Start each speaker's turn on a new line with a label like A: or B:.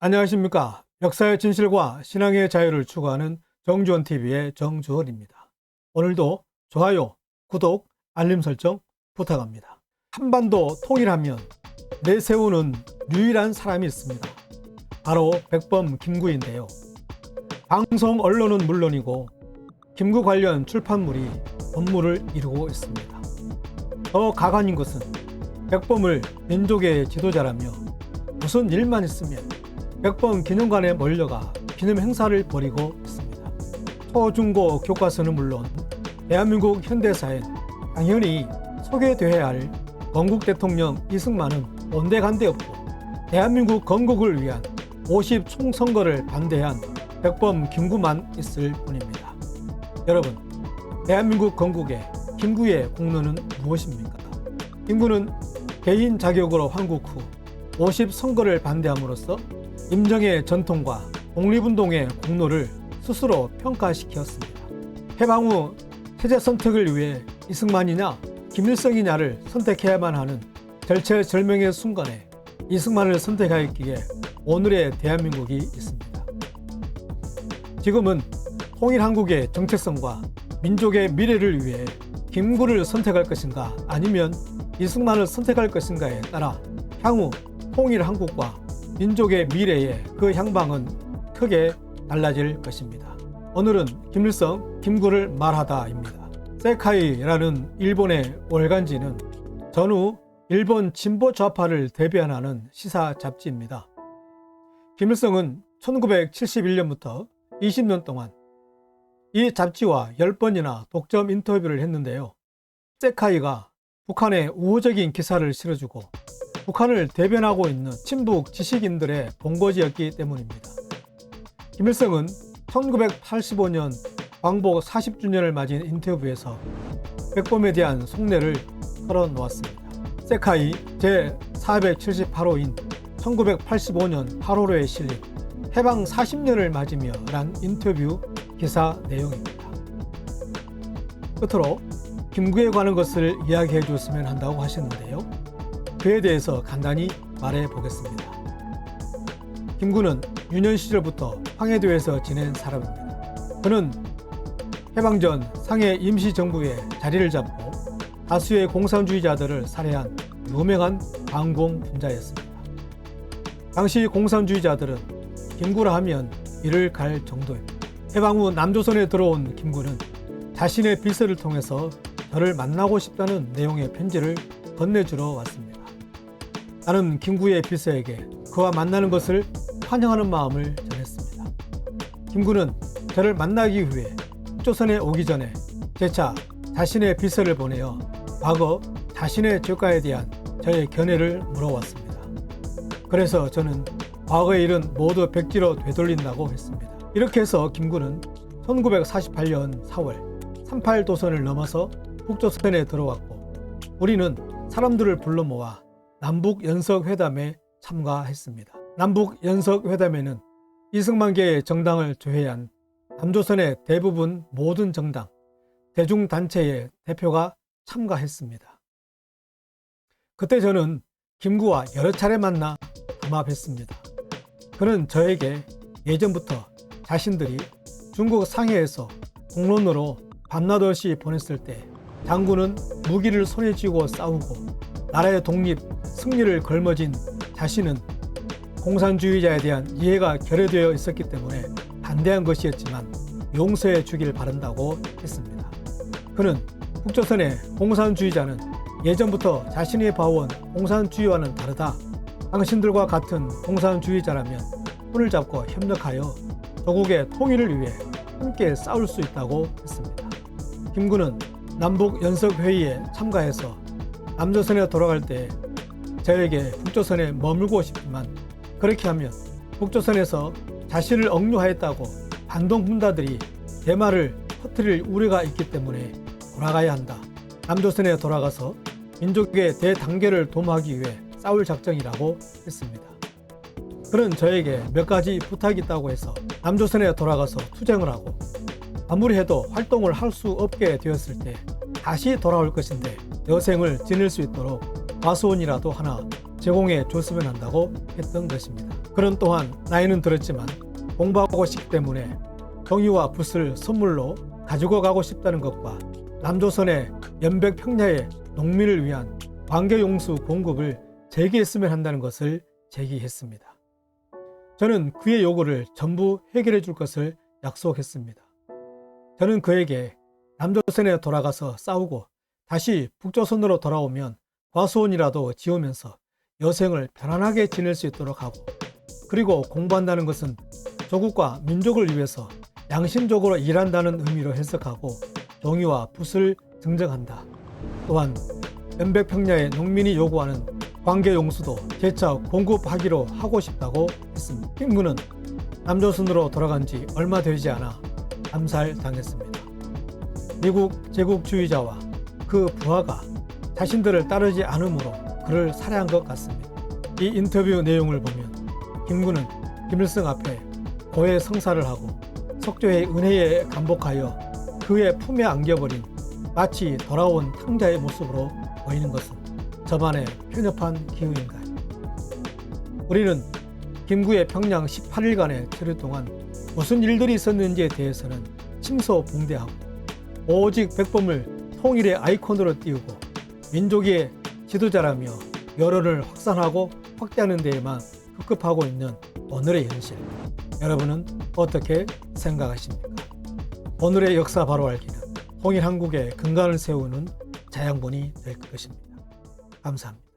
A: 안녕하십니까. 역사의 진실과 신앙의 자유를 추구하는 정주원TV의 정주원입니다. 오늘도 좋아요, 구독, 알림 설정 부탁합니다. 한반도 통일하면 내세우는 유일한 사람이 있습니다. 바로 백범 김구인데요. 방송 언론은 물론이고 김구 관련 출판물이 본물을 이루고 있습니다. 더 가관인 것은 백범을 민족의 지도자라며 무슨 일만 있으면 백범 기념관에 몰려가 기념 행사를 벌이고 있습니다. 초중고 교과서는 물론 대한민국 현대사엔 당연히 소개되어야 할 건국 대통령 이승만은 온데간데 없고 대한민국 건국을 위한 50 총선거를 반대한 백범 김구만 있을 뿐입니다. 여러분, 대한민국 건국에 김구의 공로는 무엇입니까? 김구는 개인 자격으로 환국 후 50 선거를 반대함으로써 임정의 전통과 독립운동의 공로를 스스로 평가시켰습니다. 해방 후 체제 선택을 위해 이승만이냐 김일성이냐를 선택해야만 하는 절체절명의 순간에 이승만을 선택하였기에 오늘의 대한민국이 있습니다. 지금은 통일한국의 정체성과 민족의 미래를 위해 김구를 선택할 것인가 아니면 이승만을 선택할 것인가에 따라 향후 통일한국과 민족의 미래의 그 향방은 크게 달라질 것입니다. 오늘은 김일성, 김구를 말하다입니다. 세카이라는 일본의 월간지는 전후 일본 진보 좌파를 대변하는 시사 잡지입니다. 김일성은 1971년부터 20년 동안 이 잡지와 10번이나 독점 인터뷰를 했는데요. 세카이가 북한에 우호적인 기사를 실어주고 북한을 대변하고 있는 친북 지식인들의 본거지였기 때문입니다. 김일성은 1985년 광복 40주년을 맞은 인터뷰에서 백범에 대한 속내를 털어놓았습니다. 세카이 제478호인 1985년 8월호에 실린 해방 40년을 맞으며 란 인터뷰 기사 내용입니다. 끝으로 김구에 관한 것을 이야기해 줬으면 한다고 하셨는데요. 그에 대해서 간단히 말해 보겠습니다. 김구는 유년 시절부터 황해도에서 지낸 사람입니다. 그는 해방 전 상해 임시정부에 자리를 잡고 다수의 공산주의자들을 살해한 유명한 반공분자였습니다. 당시 공산주의자들은 김구라 하면 이를 갈 정도입니다. 해방 후 남조선에 들어온 김구는 자신의 비서를 통해서 저를 만나고 싶다는 내용의 편지를 건네주러 왔습니다. 나는 김구의 비서에게 그와 만나는 것을 환영하는 마음을 전했습니다. 김구는 저를 만나기 위해 북조선에 오기 전에 재차 자신의 비서를 보내어 과거 자신의 적가에 대한 저의 견해를 물어왔습니다. 그래서 저는 과거의 일은 모두 백지로 되돌린다고 했습니다. 이렇게 해서 김구는 1948년 4월 38도선을 넘어서 북조선에 들어왔고 우리는 사람들을 불러 모아 남북연석회담에 참가했습니다. 남북연석회담에는 이승만계의 정당을 제외한 남조선의 대부분 모든 정당, 대중단체의 대표가 참가했습니다. 그때 저는 김구와 여러 차례 만나 담합했습니다. 그는 저에게 예전부터 자신들이 중국 상해에서 공론으로 밤낮 없이 보냈을 때 장군은 무기를 손에 쥐고 싸우고 나라의 독립, 승리를 걸머진 자신은 공산주의자에 대한 이해가 결여되어 있었기 때문에 반대한 것이었지만 용서해 주길 바란다고 했습니다. 그는 북조선의 공산주의자는 예전부터 자신이 봐온 공산주의와는 다르다. 당신들과 같은 공산주의자라면 손을 잡고 협력하여 조국의 통일을 위해 함께 싸울 수 있다고 했습니다. 김구는 남북연석회의에 참가해서 남조선에 돌아갈 때 저에게 북조선에 머물고 싶지만 그렇게 하면 북조선에서 자신을 억류하였다고 반동분자들이 대마를 터뜨릴 우려가 있기 때문에 돌아가야 한다. 남조선에 돌아가서 민족의 대단결을 도모하기 위해 싸울 작정이라고 했습니다. 그는 저에게 몇 가지 부탁이 있다고 해서 남조선에 돌아가서 투쟁을 하고 아무리 해도 활동을 할 수 없게 되었을 때 다시 돌아올 것인데 여생을 지낼 수 있도록 과수원이라도 하나 제공해 줬으면 한다고 했던 것입니다. 그는 또한 나이는 들었지만 공부하고 싶기 때문에 종이와 붓을 선물로 가지고 가고 싶다는 것과 남조선의 연백 평야의 농민을 위한 관계용수 공급을 재개했으면 한다는 것을 제기했습니다. 저는 그의 요구를 전부 해결해 줄 것을 약속했습니다. 저는 그에게 남조선에 돌아가서 싸우고 다시 북조선으로 돌아오면 과수원이라도 지으면서 여생을 편안하게 지낼 수 있도록 하고, 그리고 공부한다는 것은 조국과 민족을 위해서 양심적으로 일한다는 의미로 해석하고 종이와 붓을 증정한다. 또한 연백평야의 농민이 요구하는 관계용수도 재차 공급하기로 하고 싶다고 했습니다. 김구는 남조선으로 돌아간 지 얼마 되지 않아 암살당했습니다. 미국 제국주의자와 그 부하가 자신들을 따르지 않으므로 그를 살해한 것 같습니다. 이 인터뷰 내용을 보면 김구는 김일성 앞에 고해 성사를 하고 석조의 은혜에 감복하여 그의 품에 안겨버린 마치 돌아온 탕자의 모습으로 보이는 것은 저만의 편협한 기우인가요? 우리는 김구의 평양 18일간의 체류 동안 무슨 일들이 있었는지에 대해서는 침소봉대하고 오직 백범을 통일의 아이콘으로 띄우고 민족의 지도자라며 여론을 확산하고 확대하는 데에만 급급하고 있는 오늘의 현실, 여러분은 어떻게 생각하십니까? 오늘의 역사 바로 알기는 통일 한국의 근간을 세우는 자양분이 될 것입니다. 감사합니다.